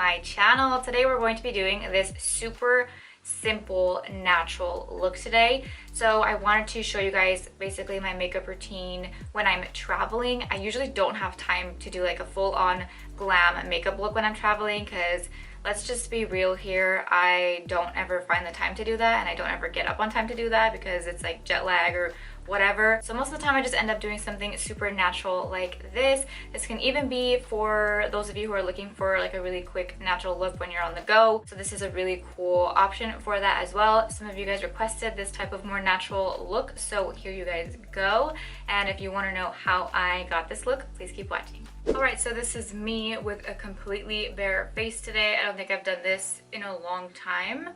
my channel. Today we're going to be doing this super simple natural look today. So I wanted to show you guys basically my makeup routine when I'm traveling. I usually don't have time to do like a full-on glam makeup look when I'm traveling because let's just be real here, I don't ever find the time to do that, and I don't ever get up on time to do that because it's like jet lag or whatever. So most of the time I just end up doing something super natural like this. This can even be for those of you who are looking for like a really quick natural look when you're on the go. So this is a really cool option for that as well. Some of you guys requested this type of more natural look, so here you guys go. And if you want to know how I got this look, please keep watching. Alright, so this is me with a completely bare face today. I don't think I've done this in a long time.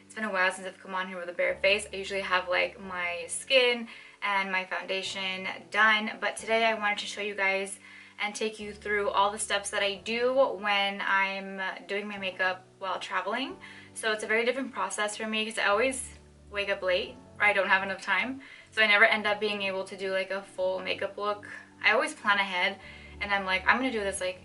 It's been a while since I've come on here with a bare face. I usually have like my skin and my foundation done, but today I wanted to show you guys and take you through all the steps that I do when I'm doing my makeup while traveling. So it's a very different process for me because I always wake up late or I don't have enough time, so I never end up being able to do like a full makeup look. I always plan ahead and I'm like, I'm gonna do this like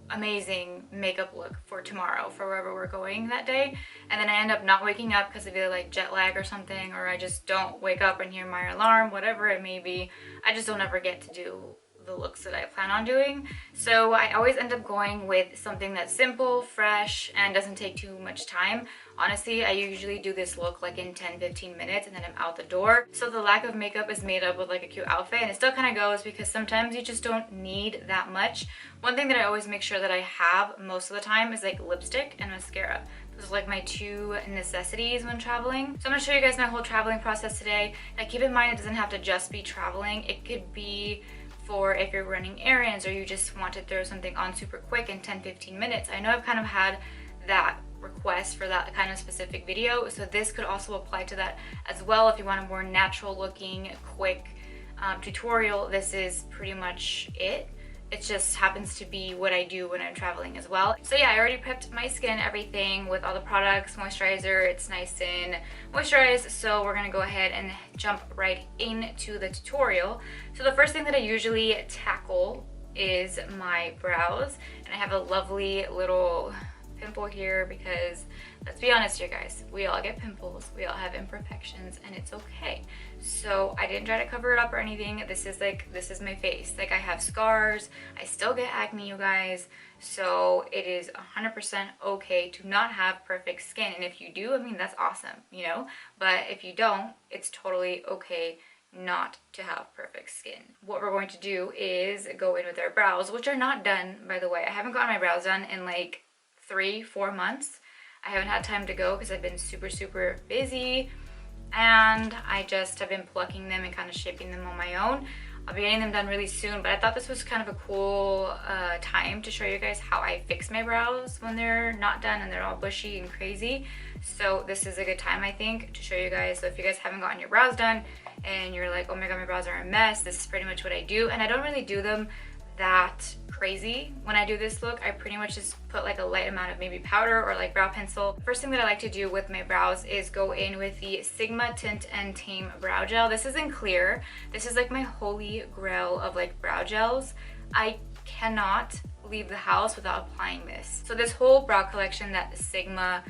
amazing makeup look for tomorrow for wherever we're going that day, and then I end up not waking up because of either like jet lag or something, or I just don't wake up and hear my alarm, whatever it may be. I just don't ever get to do the looks that I plan on doing. So I always end up going with something that's simple, fresh, and doesn't take too much time. Honestly, I usually do this look like in 10-15 minutes and then I'm out the door. So the lack of makeup is made up with like a cute outfit, and it still kind of goes because sometimes you just don't need that much. One thing that I always make sure that I have most of the time is like lipstick and mascara. Those are like my two necessities when traveling. So I'm gonna show you guys my whole traveling process today. Now keep in mind, it doesn't have to just be traveling. It could be for if you're running errands or you just want to throw something on super quick in 10-15 minutes. I know I've kind of had that request for that kind of specific video, so this could also apply to that as well. If you want a more natural looking quick tutorial, this is pretty much it. It just happens to be what I do when I'm traveling as well. So yeah, I already prepped my skin, everything with all the products, moisturizer. It's nice and moisturized, so we're gonna go ahead and jump right into the tutorial. So the first thing that I usually tackle is my brows, and I have a lovely little pimple here because let's be honest here guys, we all get pimples, we all have imperfections, and it's okay. So I didn't try to cover it up or anything. This is my face. Like, I have scars, I still get acne, you guys, so it is 100% okay to not have perfect skin. And if you do, I mean, that's awesome, you know, but if you don't, it's totally okay not to have perfect skin. What we're going to do is go in with our brows, which are not done, by the way. I haven't gotten my brows done in like 3-4 months. I haven't had time to go because I've been super busy, and I just have been plucking them and kind of shaping them on my own. I'll be getting them done really soon, but I thought this was kind of a cool time to show you guys how I fix my brows when they're not done and they're all bushy and crazy. So this is a good time, I think, to show you guys. So if you guys haven't gotten your brows done and you're like, oh my god, my brows are a mess, this is pretty much what I do. And I don't really do them that crazy when I do this look. I pretty much just put like a light amount of maybe powder or like brow pencil. First thing that I like to do with my brows is go in with the Sigma Tint and Tame brow gel. This is in clear. This is like my holy grail of like brow gels. I cannot leave the house without applying this. So this whole brow collection that Sigma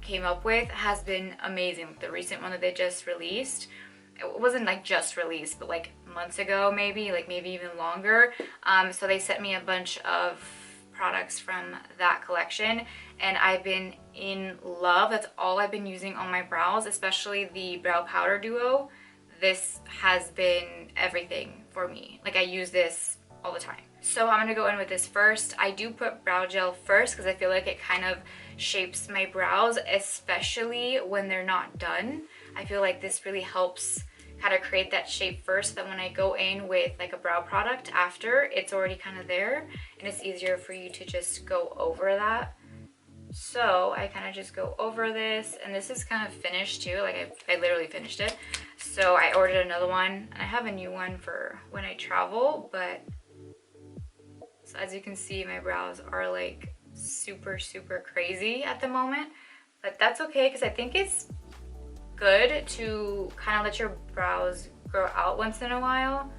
came up with has been amazing. The recent one that they just released, it wasn't like just released, but like months ago, maybe even longer. So they sent me a bunch of products from that collection, and I've been in love. That's all I've been using on my brows, especially the brow powder duo. This has been everything for me. Like, I use this all the time. So I'm gonna go in with this first. I do put brow gel first because I feel like it kind of shapes my brows, especially when they're not done. I feel like this really helps kind of create that shape first, that when I go in with like a brow product after, it's already kind of there and it's easier for you to just go over that. So I kind of just go over this, and this is kind of finished too, like I literally finished it. So I ordered another one, and I have a new one for when I travel. But so as you can see, my brows are like super crazy at the moment, but that's okay because I think it's good to kind of let your brows grow out once in a while.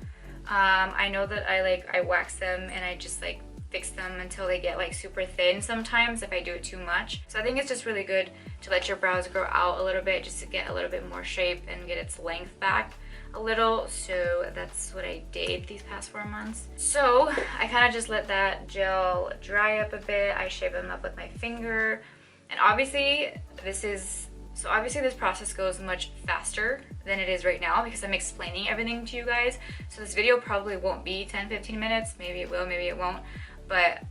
I know that I wax them and I just like fix them until they get like super thin sometimes if I do it too much. So I think it's just really good to let your brows grow out a little bit just to get a little bit more shape and get its length back a little. So that's what I did these past 4 months. So I kind of just let that gel dry up a bit. I shape them up with my finger, and obviously this process goes much faster than it is right now because I'm explaining everything to you guys. So this video probably won't be 10-15 minutes. Maybe it will, maybe it won't. But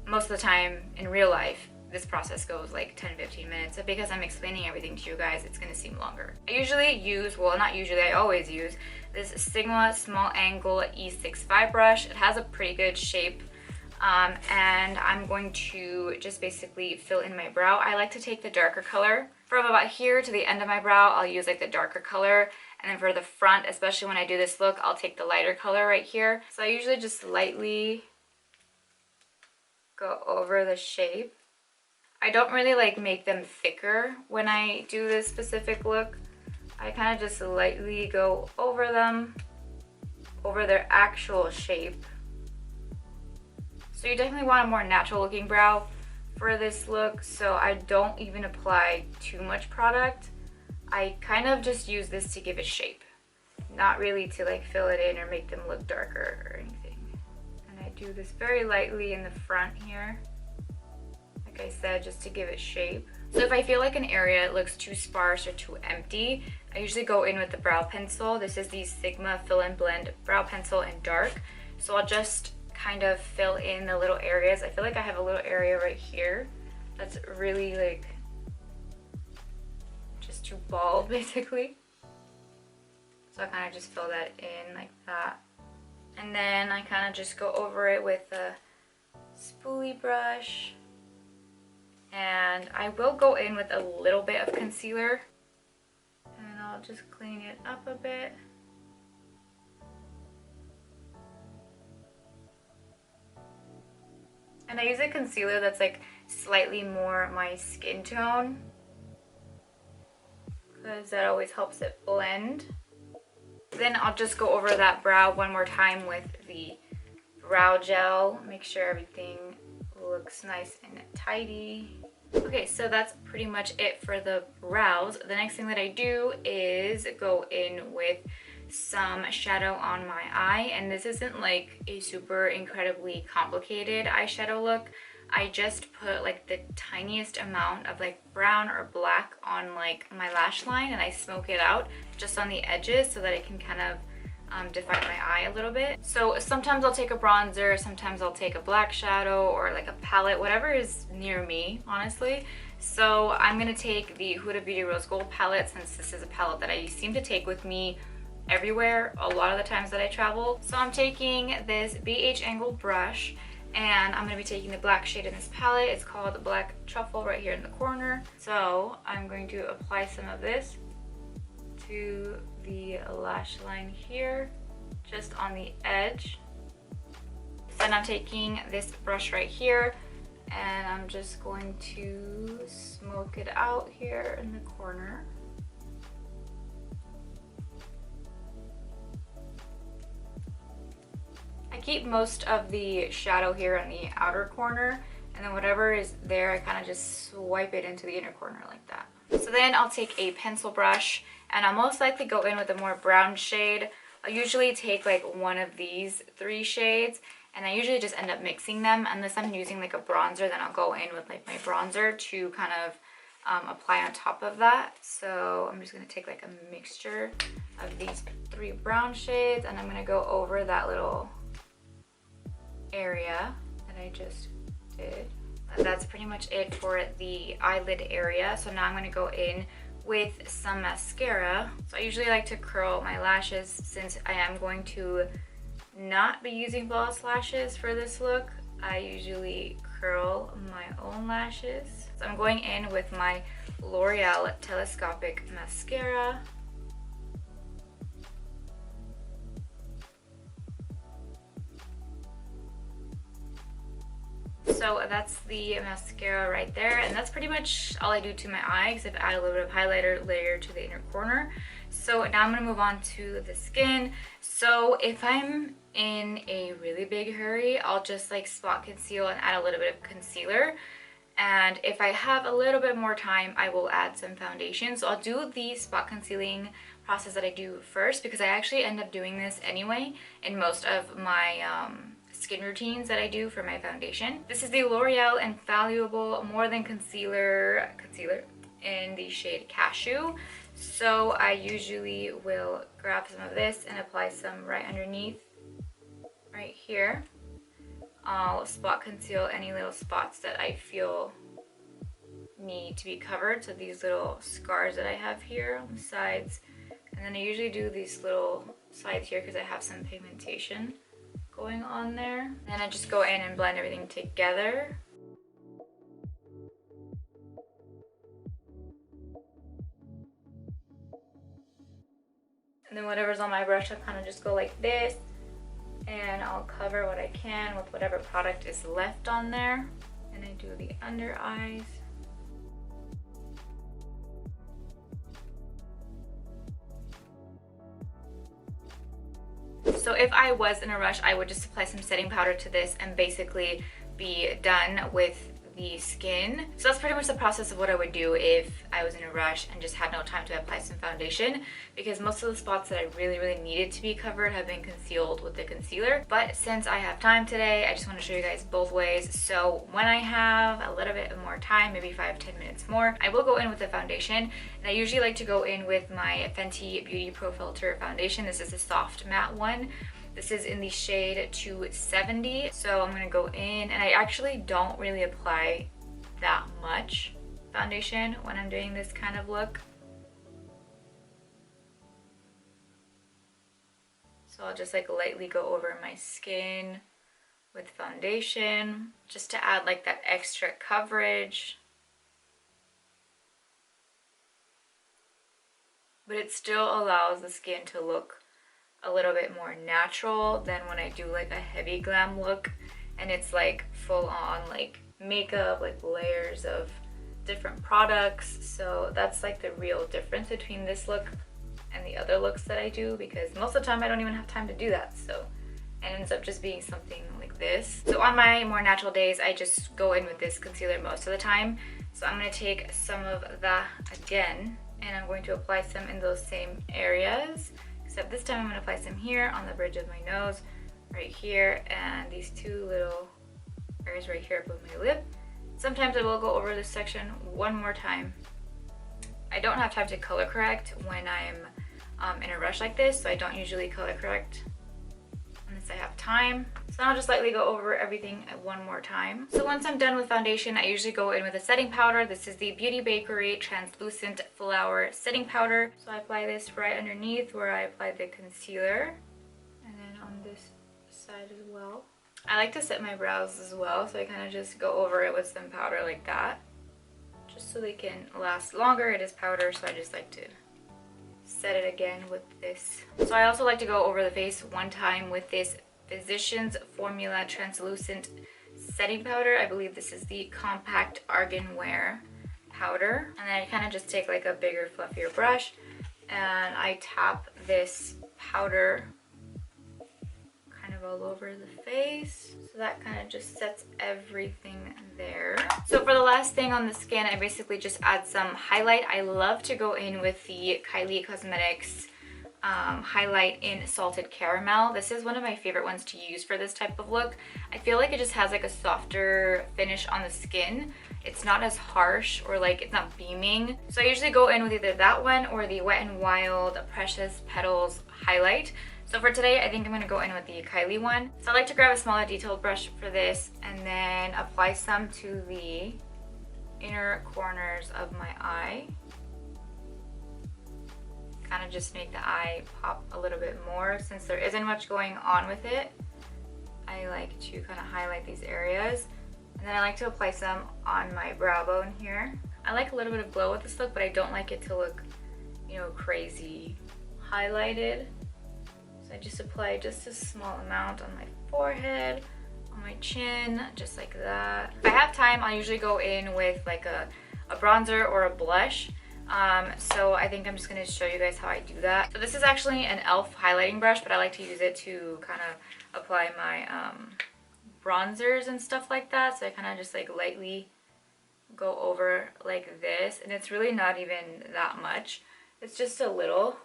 most of the time in real life, this process goes like 10-15 minutes. So because I'm explaining everything to you guys, it's gonna seem longer. I usually use, well, not usually, I always use this Sigma small angle E65 brush. It has a pretty good shape. And I'm going to just basically fill in my brow. I like to take the darker color. From about here to the end of my brow, I'll use like the darker color. And then for the front, especially when I do this look, I'll take the lighter color right here. So I usually just lightly go over the shape. I don't really like make them thicker when I do this specific look. I kind of just lightly go over them, over their actual shape. So you definitely want a more natural looking brow for this look, so I don't even apply too much product. I kind of just use this to give it shape, not really to like fill it in or make them look darker or anything. And I do this very lightly in the front here, like I said, just to give it shape. So if I feel like an area looks too sparse or too empty, I usually go in with the brow pencil. This is the Sigma Fill and Blend brow pencil in dark. So I'll just kind of fill in the little areas. I feel like I have a little area right here that's really like just too bald basically. So I kind of just fill that in like that. And then I kind of just go over it with a spoolie brush. And I will go in with a little bit of concealer. And I'll just clean it up a bit. And I use a concealer that's like slightly more my skin tone, because that always helps it blend. Then I'll just go over that brow one more time with the brow gel. Make sure everything looks nice and tidy. Okay, so that's pretty much it for the brows. The next thing that I do is go in with some shadow on my eye, and this isn't like a super incredibly complicated eyeshadow look. I just put like the tiniest amount of like brown or black on like my lash line, and I smoke it out just on the edges so that it can kind of define my eye a little bit. So sometimes I'll take a bronzer, sometimes I'll take a black shadow or like a palette, whatever is near me, honestly. So I'm gonna take the Huda Beauty Rose Gold palette, since this is a palette that I seem to take with me everywhere a lot of the times that I travel. So I'm taking this BH angled brush, and I'm going to be taking the black shade in this palette. It's called the Black Truffle right here in the corner. So I'm going to apply some of this to the lash line here, just on the edge. Then I'm taking this brush right here, and I'm just going to smoke it out here in the corner. I keep most of the shadow here in the outer corner, and then whatever is there, I kind of just swipe it into the inner corner like that. So then I'll take a pencil brush, and I'll most likely go in with a more brown shade. I usually take like one of these 3 shades, and I usually just end up mixing them. Unless I'm using like a bronzer, then I'll go in with like my bronzer to kind of apply on top of that. So I'm just going to take like a mixture of these 3 brown shades, and I'm going to go over that little area that I just did. And that's pretty much it for the eyelid area. So now I'm going to go in with some mascara. So I usually like to curl my lashes, since I am going to not be using gloss lashes for this look. I usually curl my own lashes. So I'm going in with my L'Oreal Telescopic Mascara. So that's the mascara right there, and that's pretty much all I do to my eye, because I've added a little bit of highlighter layer to the inner corner. So now I'm going to move on to the skin. So if I'm in a really big hurry, I'll just like spot conceal and add a little bit of concealer. And if I have a little bit more time, I will add some foundation. So I'll do the spot concealing process that I do first, because I actually end up doing this anyway in most of my skin routines that I do for my foundation. This is the L'Oreal Infallible More Than Concealer in the shade Cashew. So I usually will grab some of this and apply some right underneath, right here. I'll spot conceal any little spots that I feel need to be covered. So these little scars that I have here on the sides. And then I usually do these little sides here because I have some pigmentation going on there. And I just go in and blend everything together. And then whatever's on my brush, I kind of just go like this. And I'll cover what I can with whatever product is left on there. And I do the under eyes. So if I was in a rush, I would just apply some setting powder to this and basically be done with the skin. So that's pretty much the process of what I would do if I was in a rush and just had no time to apply some foundation, because most of the spots that I really needed to be covered have been concealed with the concealer. But since I have time today, I just want to show you guys both ways. So when I have a little bit more time, maybe 5-10 minutes more, I will go in with the foundation. And I usually like to go in with my Fenty Beauty ProFiltr foundation. This is a soft matte one. This is in the shade 270. So I'm gonna go in, and I actually don't really apply that much foundation when I'm doing this kind of look. So I'll just like lightly go over my skin with foundation, just to add like that extra coverage. But it still allows the skin to look a little bit more natural than when I do like a heavy glam look and it's like full on like makeup, like layers of different products. So that's like the real difference between this look and the other looks that I do, because most of the time I don't even have time to do that. So it ends up just being something like this. So on my more natural days, I just go in with this concealer most of the time. So I'm going to take some of that again, and I'm going to apply some in those same areas. Except this time I'm going to apply some here on the bridge of my nose, right here, and these two little areas right here above my lip. Sometimes I will go over this section one more time. I don't have time to color correct when I'm in a rush like this, so I don't usually color correct unless I have time. So I'll just lightly go over everything one more time. So once I'm done with foundation, I usually go in with a setting powder. This is the Beauty Bakerie Translucent Flower Setting Powder. So I apply this right underneath where I applied the concealer, and then on this side as well. I like to set my brows as well, so I kind of just go over it with some powder like that, just so they can last longer. It is powder, so I just like to set it again with this. So I also like to go over the face one time with this Physicians Formula Translucent Setting Powder. I believe this is the Compact Argan Wear Powder. And then I kind of just take like a bigger, fluffier brush and I tap this powder kind of all over the face. So that kind of just sets everything there. So for the last thing on the skin, I basically just add some highlight. I love to go in with the Kylie Cosmetics highlight in Salted Caramel. This is one of my favorite ones to use for this type of look. I feel like it just has like a softer finish on the skin. It's not as harsh, or like it's not beaming. So I usually go in with either that one or the Wet n Wild Precious Petals highlight. So for today, I think I'm going to go in with the Kylie one. So I like to grab a smaller detailed brush for this and then apply some to the inner corners of my eye. Kind of just make the eye pop a little bit more. Since there isn't much going on with it, I like to kind of highlight these areas. And then I like to apply some on my brow bone here. I like a little bit of glow with this look, but I don't like it to look, you know, crazy highlighted. So I just apply just a small amount on my forehead, on my chin, just like that. If I have time, I'll usually go in with like a bronzer or a blush. So I think I'm just going to show you guys how I do that. So this is actually an e.l.f. highlighting brush, but I like to use it to kind of apply my bronzers and stuff like that. So I kind of just like lightly go over like this, and it's really not even that much. It's just a little.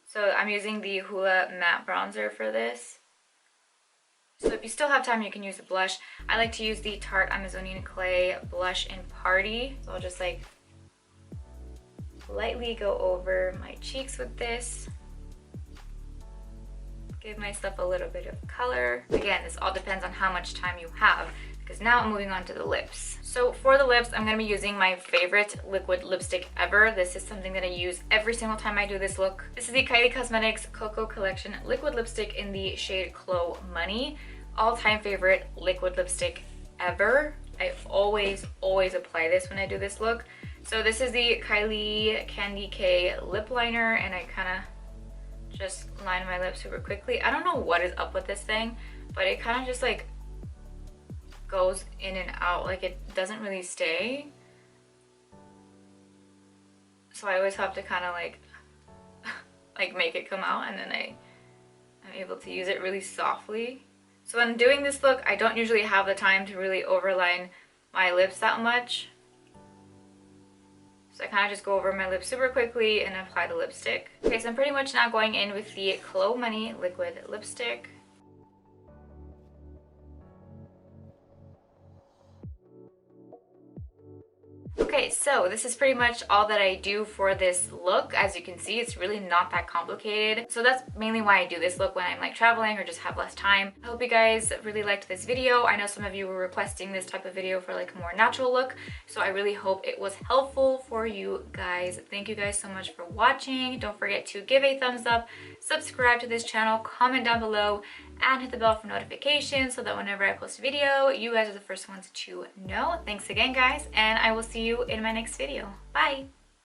So I'm using the Hoola matte bronzer for this. So if you still have time, you can use the blush. I like to use the Tarte Amazonian Clay blush in Party. So I'll just like lightly go over my cheeks with this. Give myself a little bit of color. Again, this all depends on how much time you have, because now I'm moving on to the lips. So for the lips, I'm going to be using my favorite liquid lipstick ever. This is something that I use every single time I do this look. This is the Kylie Cosmetics Koko Collection liquid lipstick in the shade Khlo Money. All-time favorite liquid lipstick ever. I always apply this when I do this look. So this is the Kylie Candy K lip liner, and I kind of just line my lips super quickly. I don't know what is up with this thing, but it kind of just like goes in and out, like it doesn't really stay. So I always have to kind of like make it come out, and then I'm able to use it really softly. So when doing this look, I don't usually have the time to really overline my lips that much. So I kind of just go over my lips super quickly and apply the lipstick. Okay, so I'm pretty much now going in with the Khlo Money liquid lipstick. Okay, so this is pretty much all that I do for this look. As you can see, it's really not that complicated. So that's mainly why I do this look when I'm like traveling or just have less time. I hope you guys really liked this video. I know some of you were requesting this type of video for like a more natural look. So I really hope it was helpful for you guys. Thank you guys so much for watching. Don't forget to give a thumbs up, subscribe to this channel, comment down below, and hit the bell for notifications so that whenever I post a video, you guys are the first ones to know. Thanks again, guys, and I will see you in my next video. Bye!